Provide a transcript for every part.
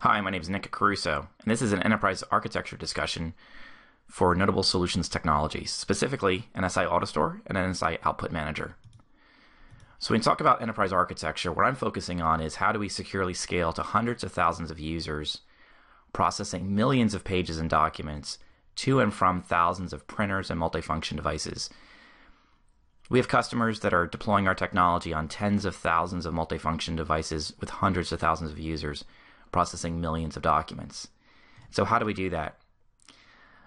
Hi, my name is Nick Caruso, and this is an enterprise architecture discussion for Notable Solutions Technologies, specifically Nsight AutoStore and Nsight Output Manager. So when we talk about enterprise architecture, what I'm focusing on is how do we securely scale to hundreds of thousands of users, processing millions of pages and documents to and from thousands of printers and multifunction devices. We have customers that are deploying our technology on tens of thousands of multifunction devices with hundreds of thousands of users, processing millions of documents. So how do we do that?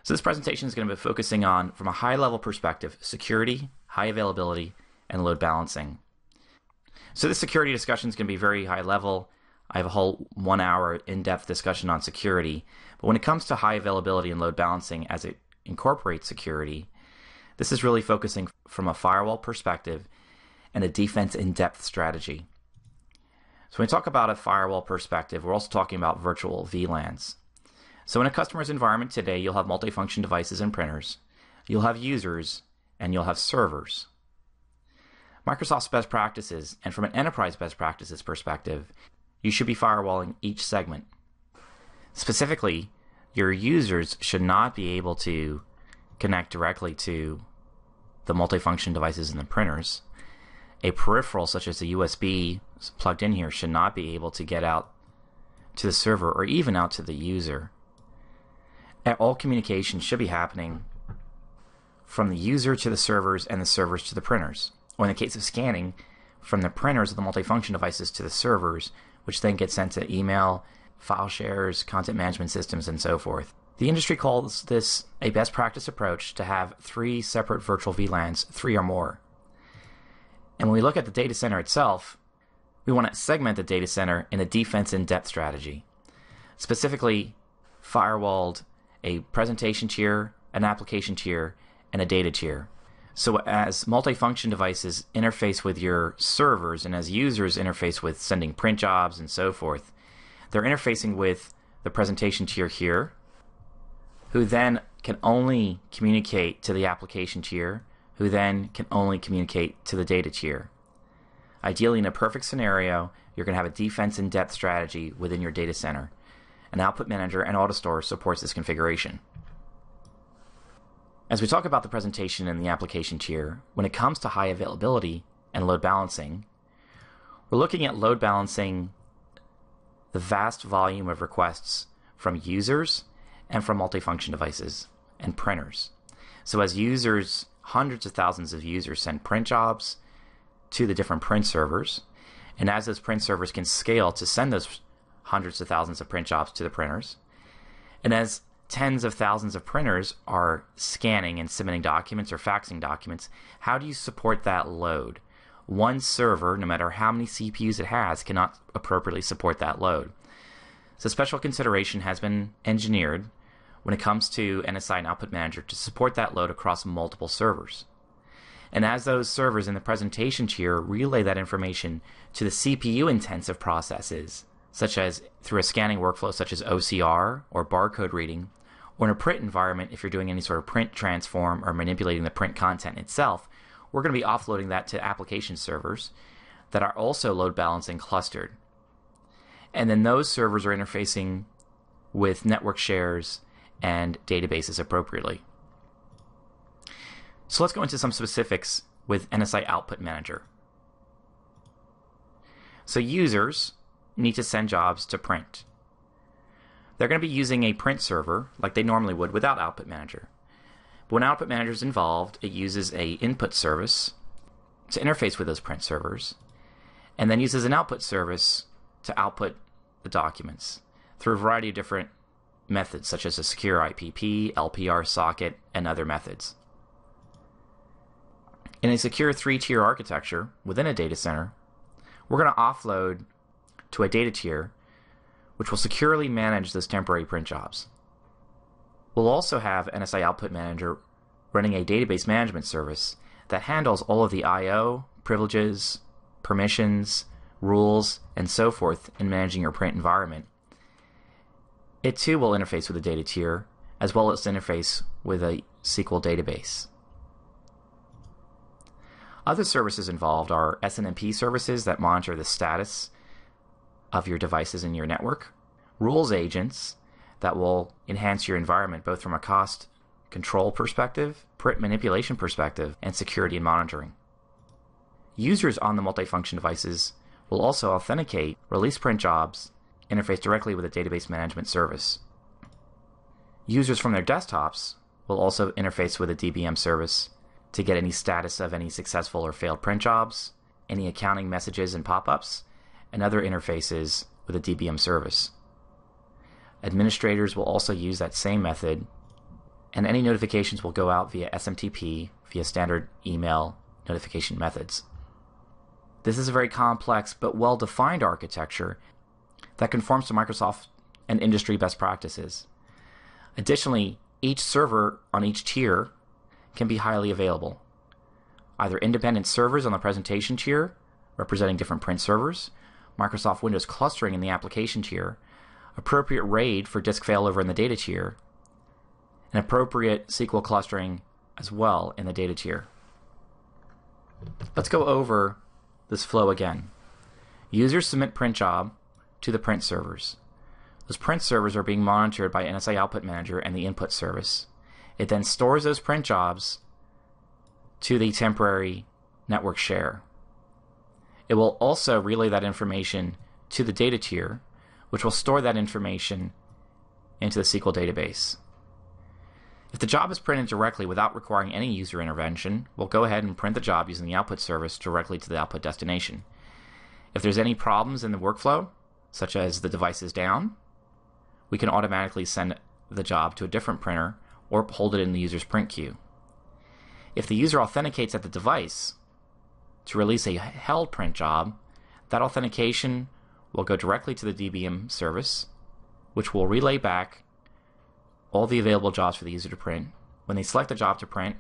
So this presentation is going to be focusing on, from a high-level perspective, security, high availability, and load balancing. So this security discussion is going to be very high level. I have a whole 1 hour in-depth discussion on security. But when it comes to high availability and load balancing as it incorporates security, this is really focusing from a firewall perspective and a defense in-depth strategy. So when we talk about a firewall perspective, we're also talking about virtual VLANs. So in a customer's environment today, you'll have multifunction devices and printers, you'll have users, and you'll have servers. Microsoft's best practices, and from an enterprise best practices perspective, you should be firewalling each segment. Specifically, your users should not be able to connect directly to the multifunction devices and the printers. A peripheral such as a USB plugged in here should not be able to get out to the server or even out to the user. And all communication should be happening from the user to the servers and the servers to the printers. Or in the case of scanning, from the printers of the multifunction devices to the servers, which then get sent to email, file shares, content management systems, and so forth. The industry calls this a best practice approach to have 3 separate virtual VLANs, 3 or more. And when we look at the data center itself, we want to segment the data center in a defense in-depth strategy. Specifically, firewalled a presentation tier, an application tier, and a data tier. So as multifunction devices interface with your servers and as users interface with sending print jobs and so forth, they're interfacing with the presentation tier here, who then can only communicate to the application tier, who then can only communicate to the data tier. Ideally, in a perfect scenario, you're going to have a defense in-depth strategy within your data center. An Output Manager and AutoStore supports this configuration. As we talk about the presentation and the application tier, when it comes to high availability and load balancing, we're looking at load balancing the vast volume of requests from users and from multifunction devices and printers. So as users, hundreds of thousands of users send print jobs to the different print servers, and as those print servers can scale to send those hundreds of thousands of print jobs to the printers, and as tens of thousands of printers are scanning and submitting documents or faxing documents, how do you support that load? One server, no matter how many CPUs it has, cannot appropriately support that load. So special consideration has been engineered when it comes to Nsight and Output Manager to support that load across multiple servers. And as those servers in the presentation tier relay that information to the CPU-intensive processes, such as through a scanning workflow such as OCR or barcode reading, or in a print environment if you're doing any sort of print transform or manipulating the print content itself, we're going to be offloading that to application servers that are also load balancing clustered. And then those servers are interfacing with network shares and databases appropriately. So let's go into some specifics with Nsight Output Manager. So users need to send jobs to print. They're going to be using a print server like they normally would without Output Manager. But when Output Manager is involved, it uses a input service to interface with those print servers, and then uses an output service to output the documents through a variety of different methods, such as a secure IPP, LPR socket, and other methods. In a secure 3-tier architecture within a data center, we're going to offload to a data tier, which will securely manage those temporary print jobs. We'll also have Nsight Output Manager running a database management service that handles all of the I/O, privileges, permissions, rules, and so forth in managing your print environment. It too will interface with a data tier, as well as interface with a SQL database. Other services involved are SNMP services that monitor the status of your devices in your network. rules agents that will enhance your environment both from a cost control perspective, print manipulation perspective, and security and monitoring. Users on the multifunction devices will also authenticate, release print jobs, interface directly with a database management service. Users from their desktops will also interface with a DBM service to get any status of any successful or failed print jobs, any accounting messages and pop-ups, and other interfaces with a DBM service. Administrators will also use that same method, and any notifications will go out via SMTP, via standard email notification methods. This is a very complex but well-defined architecture that conforms to Microsoft and industry best practices. Additionally, each server on each tier can be highly available. Either independent servers on the presentation tier, representing different print servers, Microsoft Windows clustering in the application tier, appropriate RAID for disk failover in the data tier, and appropriate SQL clustering as well in the data tier. Let's go over this flow again. Users submit print job to the print servers. Those print servers are being monitored by NSI Output Manager and the input service. It then stores those print jobs to the temporary network share. It will also relay that information to the data tier, which will store that information into the SQL database. If the job is printed directly without requiring any user intervention, we'll go ahead and print the job using the output service directly to the output destination. If there's any problems in the workflow, such as the device is down, we can automatically send the job to a different printer or hold it in the user's print queue. If the user authenticates at the device to release a held print job, that authentication will go directly to the DBM service, which will relay back all the available jobs for the user to print. When they select a job to print,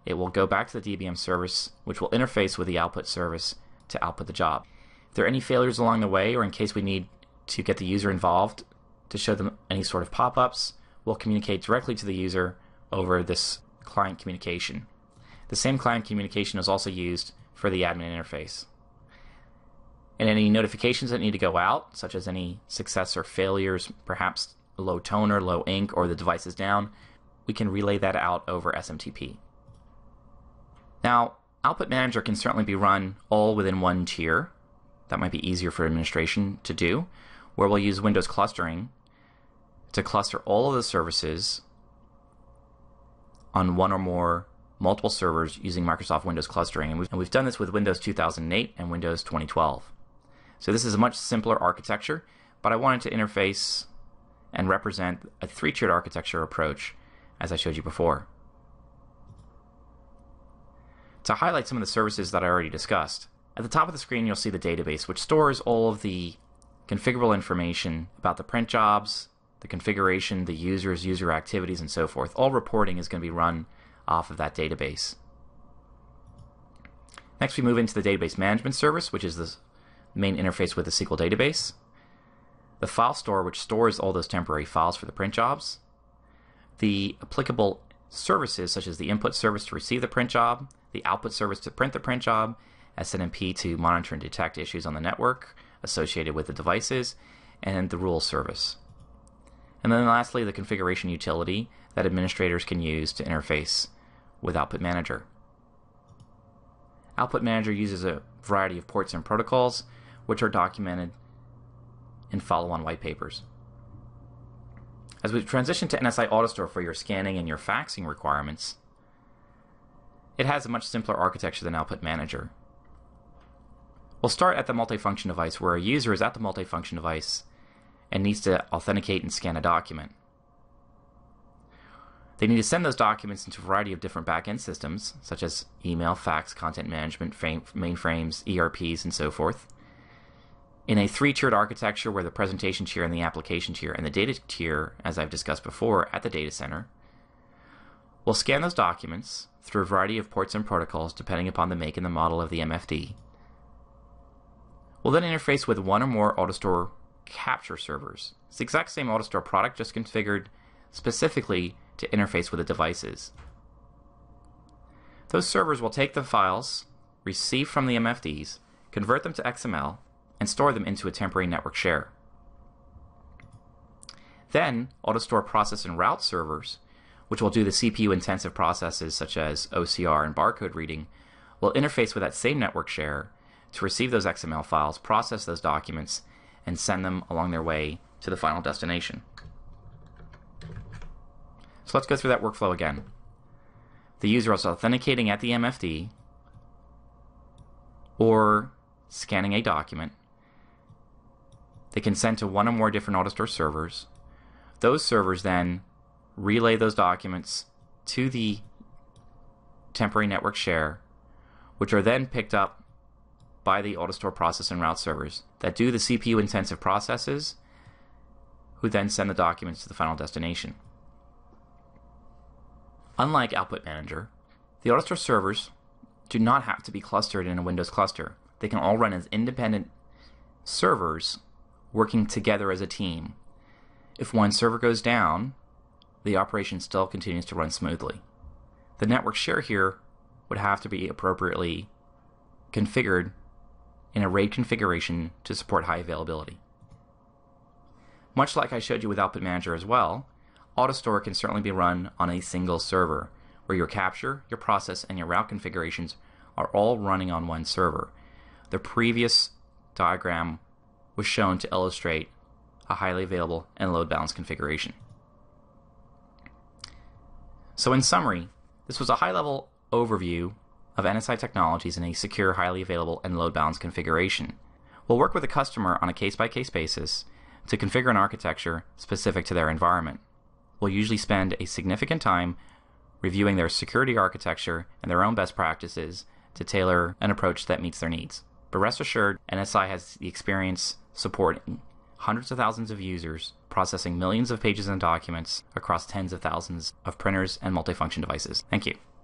it will go back to the DBM service, which will interface with the output service to output the job. If there are any failures along the way, or in case we need to get the user involved to show them any sort of pop-ups, we'll communicate directly to the user over this client communication. The same client communication is also used for the admin interface. And any notifications that need to go out, such as any success or failures, perhaps low toner, low ink, or the device is down, we can relay that out over SMTP. Now, Output Manager can certainly be run all within one tier. That might be easier for administration to do, where we'll use Windows clustering to cluster all of the services on one or more multiple servers using Microsoft Windows clustering. And we've done this with Windows 2008 and Windows 2012. So this is a much simpler architecture, but I wanted to interface and represent a three-tiered architecture approach, as I showed you before. To highlight some of the services that I already discussed, at the top of the screen you'll see the database, which stores all of the configurable information about the print jobs, the configuration, the users, user activities, and so forth. All reporting is going to be run off of that database. Next, we move into the database management service, which is the main interface with the SQL database. The file store, which stores all those temporary files for the print jobs. The applicable services, such as the input service to receive the print job, the output service to print the print job, SNMP to monitor and detect issues on the network associated with the devices, and the rules service. And then lastly, the configuration utility that administrators can use to interface with Output Manager. Output Manager uses a variety of ports and protocols, which are documented in follow-on white papers. As we transition to Nsight AutoStore for your scanning and your faxing requirements, it has a much simpler architecture than Output Manager. We'll start at the multifunction device, where a user is at the multifunction device and needs to authenticate and scan a document. They need to send those documents into a variety of different back-end systems, such as email, fax, content management, mainframes, ERPs, and so forth. In a three-tiered architecture where the presentation tier and the application tier and the data tier, as I've discussed before, at the data center, we'll scan those documents through a variety of ports and protocols depending upon the make and the model of the MFD. We'll then interface with one or more AutoStore capture servers. It's the exact same AutoStore product, just configured specifically to interface with the devices. Those servers will take the files received from the MFDs, convert them to XML, and store them into a temporary network share. Then, AutoStore process and route servers, which will do the CPU-intensive processes such as OCR and barcode reading, will interface with that same network share to receive those XML files, process those documents, and send them along their way to the final destination. So let's go through that workflow again. The user is authenticating at the MFD or scanning a document. They can send to one or more different AutoStore servers. Those servers then relay those documents to the temporary network share, which are then picked up by the AutoStore process and route servers that do the CPU-intensive processes, who then send the documents to the final destination. Unlike Output Manager, the AutoStore servers do not have to be clustered in a Windows cluster. They can all run as independent servers working together as a team. If one server goes down, the operation still continues to run smoothly. The network share here would have to be appropriately configured in a RAID configuration to support high availability. Much like I showed you with Output Manager as well, AutoStore can certainly be run on a single server, where your capture, your process, and your route configurations are all running on one server. The previous diagram was shown to illustrate a highly available and load-balanced configuration. So in summary, this was a high-level overview of Nsight technologies in a secure, highly available, and load-balanced configuration. We'll work with a customer on a case-by-case basis to configure an architecture specific to their environment. We'll usually spend a significant time reviewing their security architecture and their own best practices to tailor an approach that meets their needs. But rest assured, NSI has the experience supporting hundreds of thousands of users, processing millions of pages and documents across tens of thousands of printers and multifunction devices. Thank you.